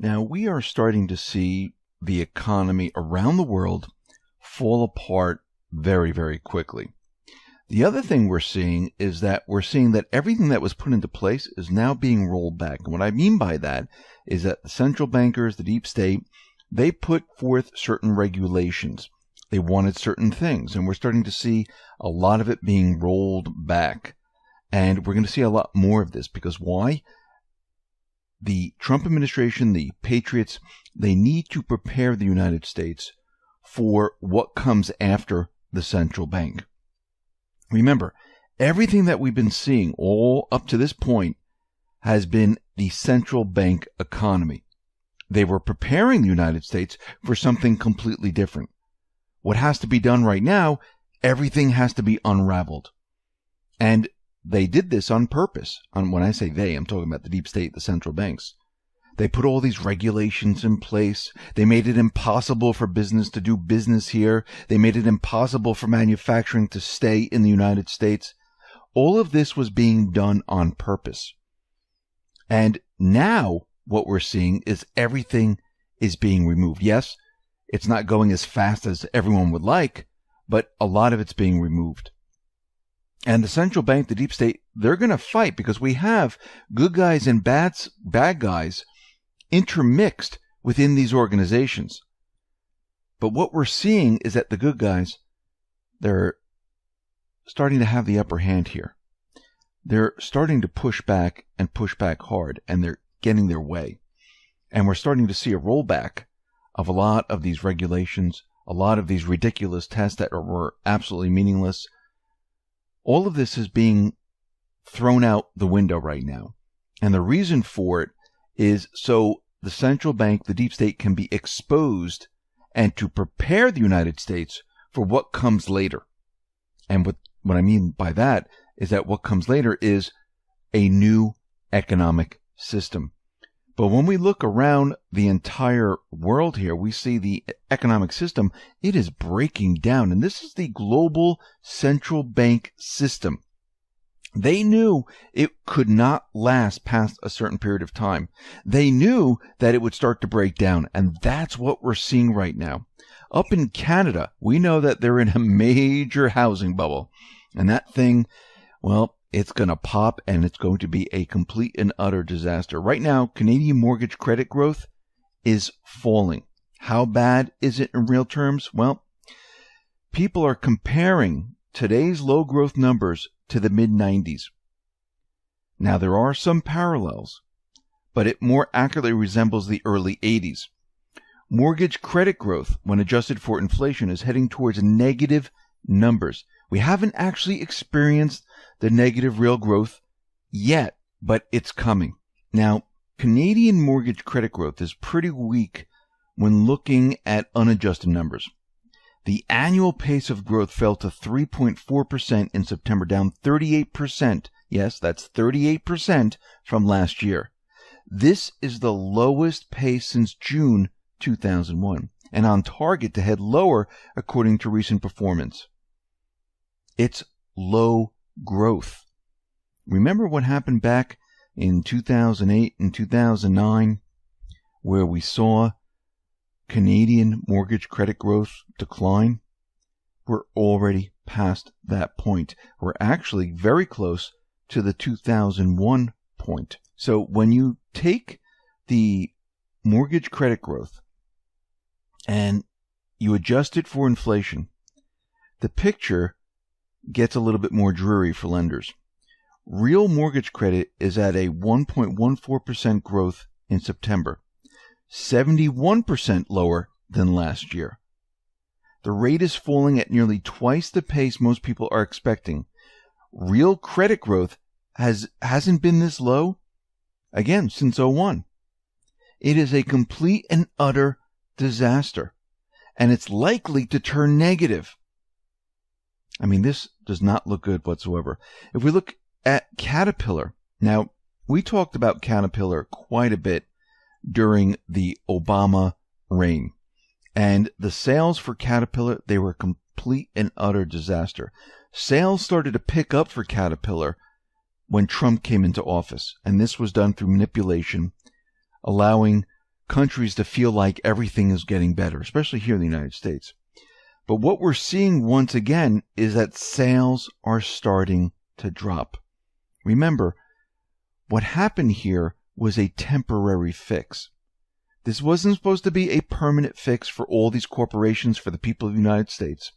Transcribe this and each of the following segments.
Now, we are starting to see the economy around the world fall apart very, very quickly. The other thing we're seeing is that everything that was put into place is now being rolled back. And what I mean by that is that the central bankers, the deep state, they put forth certain regulations. They wanted certain things, and we're starting to see a lot of it being rolled back. And we're going to see a lot more of this because why? The Trump administration, the Patriots, they need to prepare the United States for what comes after the central bank. Remember, everything that we've been seeing all up to this point has been the central bank economy. They were preparing the United States for something completely different. What has to be done right now, everything has to be unraveled. And they did this on purpose. When I say they, I'm talking about the deep state, the central banks. They put all these regulations in place. They made it impossible for business to do business here. They made it impossible for manufacturing to stay in the United States. All of this was being done on purpose. And now what we're seeing is everything is being removed. Yes, it's not going as fast as everyone would like, but a lot of it's being removed. And the central bank, the deep state, they're going to fight because we have good guys and bad guys intermixed within these organizations. But what we're seeing is that the good guys, they're starting to have the upper hand here. They're starting to push back and push back hard, and they're getting their way. And we're starting to see a rollback of a lot of these regulations, a lot of these ridiculous tests that were absolutely meaningless. All of this is being thrown out the window right now. And the reason for it is so the central bank, the deep state, can be exposed and to prepare the United States for what comes later. And what I mean by that is that what comes later is a new economic system. But when we look around the entire world here, we see the economic system, it is breaking down. And this is the global central bank system. They knew it could not last past a certain period of time. They knew that it would start to break down. And that's what we're seeing right now. Up in Canada, we know that they're in a major housing bubble. And that thing, well, it's going to pop and it's going to be a complete and utter disaster. Right now, Canadian mortgage credit growth is falling. How bad is it in real terms? Well, people are comparing today's low growth numbers to the mid-90s. Now, there are some parallels, but it more accurately resembles the early 80s. Mortgage credit growth, when adjusted for inflation, is heading towards negative numbers. We haven't actually experienced the negative real growth yet, but it's coming. Now, Canadian mortgage credit growth is pretty weak when looking at unadjusted numbers. The annual pace of growth fell to 3.4% in September, down 38%. Yes, that's 38% from last year. This is the lowest pace since June 2001, and on target to head lower according to recent performance. It's low growth. Remember what happened back in 2008 and 2009, where we saw Canadian mortgage credit growth decline? We're already past that point. We're actually very close to the 2001 point. So when you take the mortgage credit growth and you adjust it for inflation, the picture gets a little bit more dreary for lenders. Real mortgage credit is at a 1.14% growth in September, 71% lower than last year. The rate is falling at nearly twice the pace most people are expecting. Real credit growth hasn't been this low, again, since 2001. It is a complete and utter disaster, and it's likely to turn negative. I mean, this does not look good whatsoever. If we look at Caterpillar, now, we talked about Caterpillar quite a bit during the Obama reign. And the sales for Caterpillar, they were a complete and utter disaster. Sales started to pick up for Caterpillar when Trump came into office. And this was done through manipulation, allowing countries to feel like everything is getting better, especially here in the United States. But what we're seeing once again is that sales are starting to drop. Remember, what happened here was a temporary fix. This wasn't supposed to be a permanent fix for all these corporations, for the people of the United States.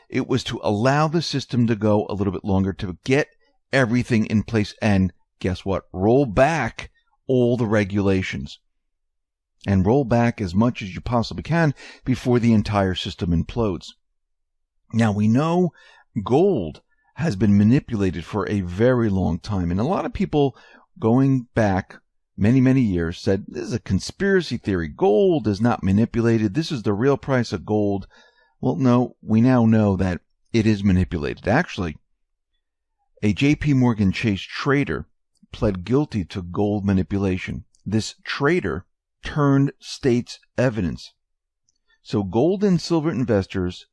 It was to allow the system to go a little bit longer, to get everything in place, and guess what? Roll back all the regulations. And roll back as much as you possibly can before the entire system implodes. Now, we know gold has been manipulated for a very long time, and a lot of people going back many, many years said, this is a conspiracy theory. Gold is not manipulated. This is the real price of gold. Well, no, we now know that it is manipulated. Actually, a J.P. Morgan Chase trader pled guilty to gold manipulation. This trader turned state's evidence. So gold and silver investors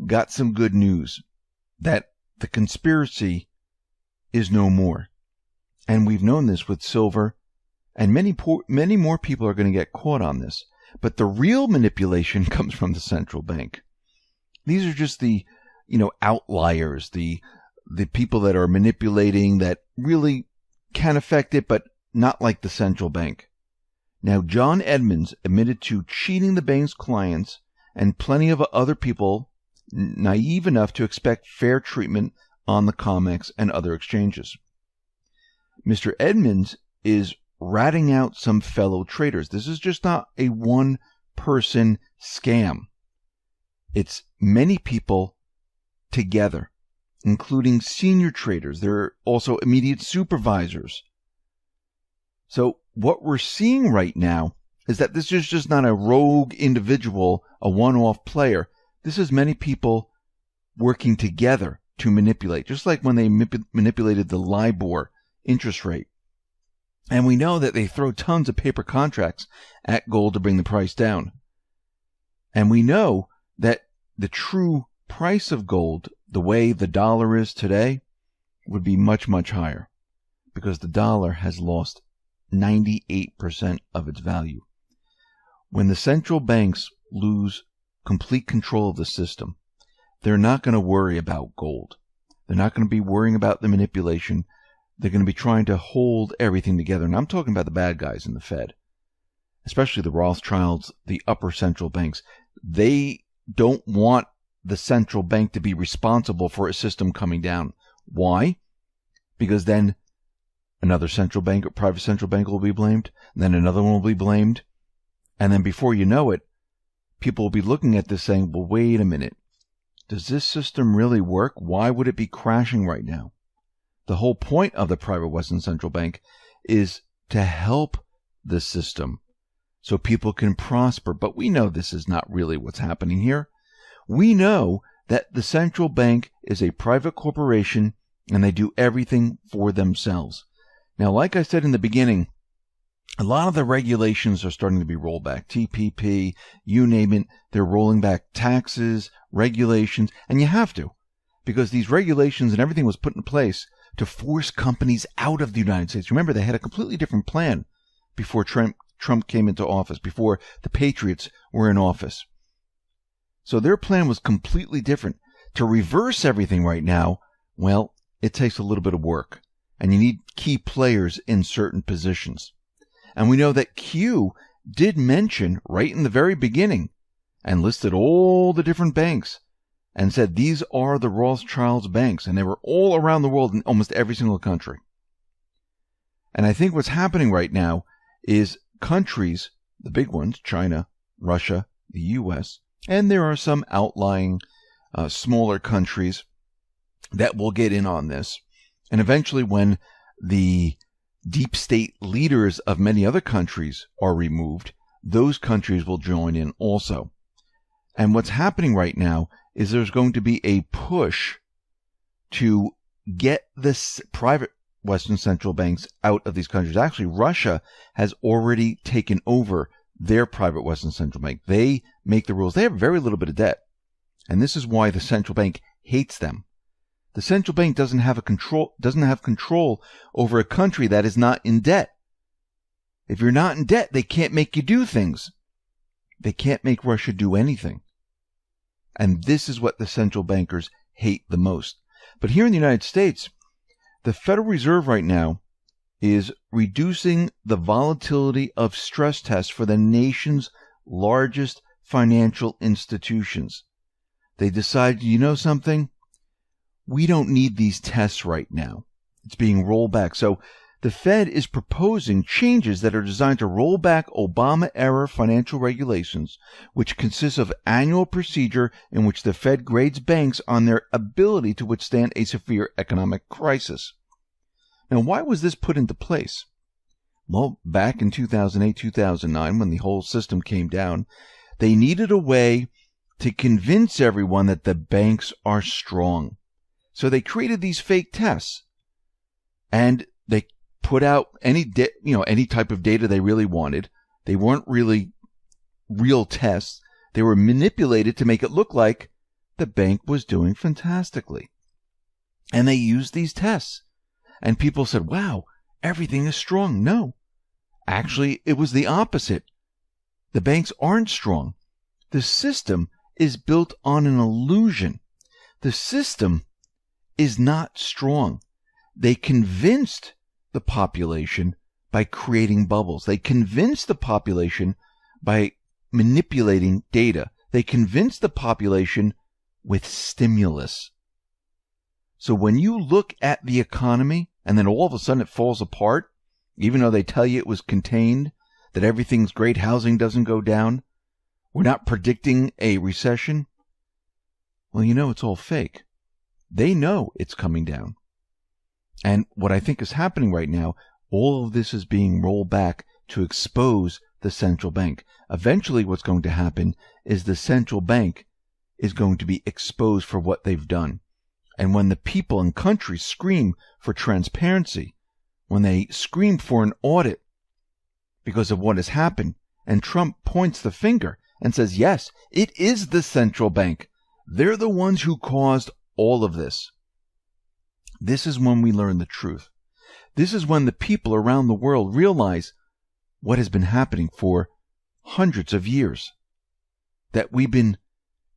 got some good news that the conspiracy is no more. And we've known this with silver, and many more people are going to get caught on this. But the real manipulation comes from the central bank. These are just the, outliers, the people that are manipulating that really can affect it, but not like the central bank. Now, John Edmonds admitted to cheating the bank's clients and plenty of other people naive enough to expect fair treatment on the COMEX and other exchanges. Mr. Edmonds is ratting out some fellow traders. This is just not a one-person scam. It's many people together, including senior traders. There are also immediate supervisors. So what we're seeing right now is that this is just not a rogue individual, a one-off player. This is many people working together to manipulate, just like when they manipulated the LIBOR interest rate. And we know that they throw tons of paper contracts at gold to bring the price down. And we know that the true price of gold, the way the dollar is today, would be much, much higher, because the dollar has lost 98% of its value. When the central banks lose complete control of the system, they're not going to worry about gold. They're not going to be worrying about the manipulation. They're going to be trying to hold everything together. And I'm talking about the bad guys in the Fed, especially the Rothschilds, the upper central banks. They don't want the central bank to be responsible for a system coming down. Why? Because then another central bank or private central bank will be blamed, and then another one will be blamed. And then before you know it, people will be looking at this saying, well, wait a minute. Does this system really work? Why would it be crashing right now? The whole point of the private Western Central Bank is to help the system so people can prosper. But we know this is not really what's happening here. We know that the central bank is a private corporation and they do everything for themselves. Now, like I said in the beginning, a lot of the regulations are starting to be rolled back. TPP, you name it, they're rolling back taxes, regulations, and you have to, because these regulations and everything was put in place to force companies out of the United States. Remember, they had a completely different plan before Trump came into office, before the Patriots were in office. So their plan was completely different. To reverse everything right now, well, it takes a little bit of work, and you need key players in certain positions. And we know that Q did mention right in the very beginning and listed all the different banks and said these are the Rothschilds banks, and they were all around the world in almost every single country. And I think what's happening right now is countries, the big ones, China, Russia, the U.S., and there are some outlying smaller countries that will get in on this. And eventually when the deep state leaders of many other countries are removed, those countries will join in also. And what's happening right now is there's going to be a push to get this private Western central banks out of these countries. Actually, Russia has already taken over their private Western central bank. They make the rules. They have very little bit of debt. And this is why the central bank hates them. The central bank doesn't have control over a country that is not in debt. If you're not in debt, they can't make you do things. They can't make Russia do anything. And this is what the central bankers hate the most. But here in the United States, the Federal Reserve right now is reducing the volatility of stress tests for the nation's largest financial institutions. They decided, you know something? We don't need these tests right now. It's being rolled back. So the Fed is proposing changes that are designed to roll back Obama-era financial regulations, which consists of annual procedure in which the Fed grades banks on their ability to withstand a severe economic crisis. Now, why was this put into place? Well, back in 2008, 2009, when the whole system came down, they needed a way to convince everyone that the banks are strong. So they created these fake tests, and they put out any type of data they really wanted. They weren't really real tests. They were manipulated to make it look like the bank was doing fantastically. And they used these tests. And people said, wow, everything is strong. No, actually, it was the opposite. The banks aren't strong. The system is built on an illusion. The system is not strong. They convinced the population by creating bubbles. They convinced the population by manipulating data. They convinced the population with stimulus. So when you look at the economy and then all of a sudden it falls apart, even though they tell you it was contained, that everything's great, housing doesn't go down, we're not predicting a recession, well, you know it's all fake. They know it's coming down. And what I think is happening right now, all of this is being rolled back to expose the central bank. Eventually what's going to happen is the central bank is going to be exposed for what they've done. And when the people and countries scream for transparency, when they scream for an audit because of what has happened, and Trump points the finger and says, yes, it is the central bank. They're the ones who caused all of this. This is when we learn the truth. This is when the people around the world realize what has been happening for hundreds of years, that we've been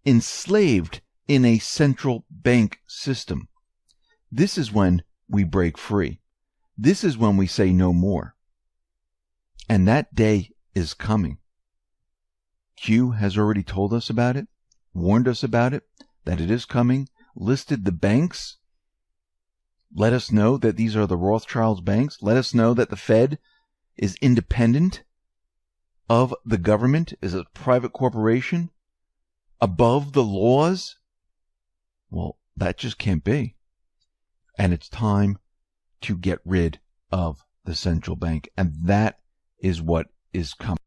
enslaved in a central bank system. This is when we break free. This is when we say no more. And that day is coming. Q has already told us about it, warned us about it, that it is coming, listed the banks, let us know that these are the Rothschilds banks, let us know that the Fed is independent of the government, is a private corporation, above the laws. Well, that just can't be. And it's time to get rid of the central bank. And that is what is coming.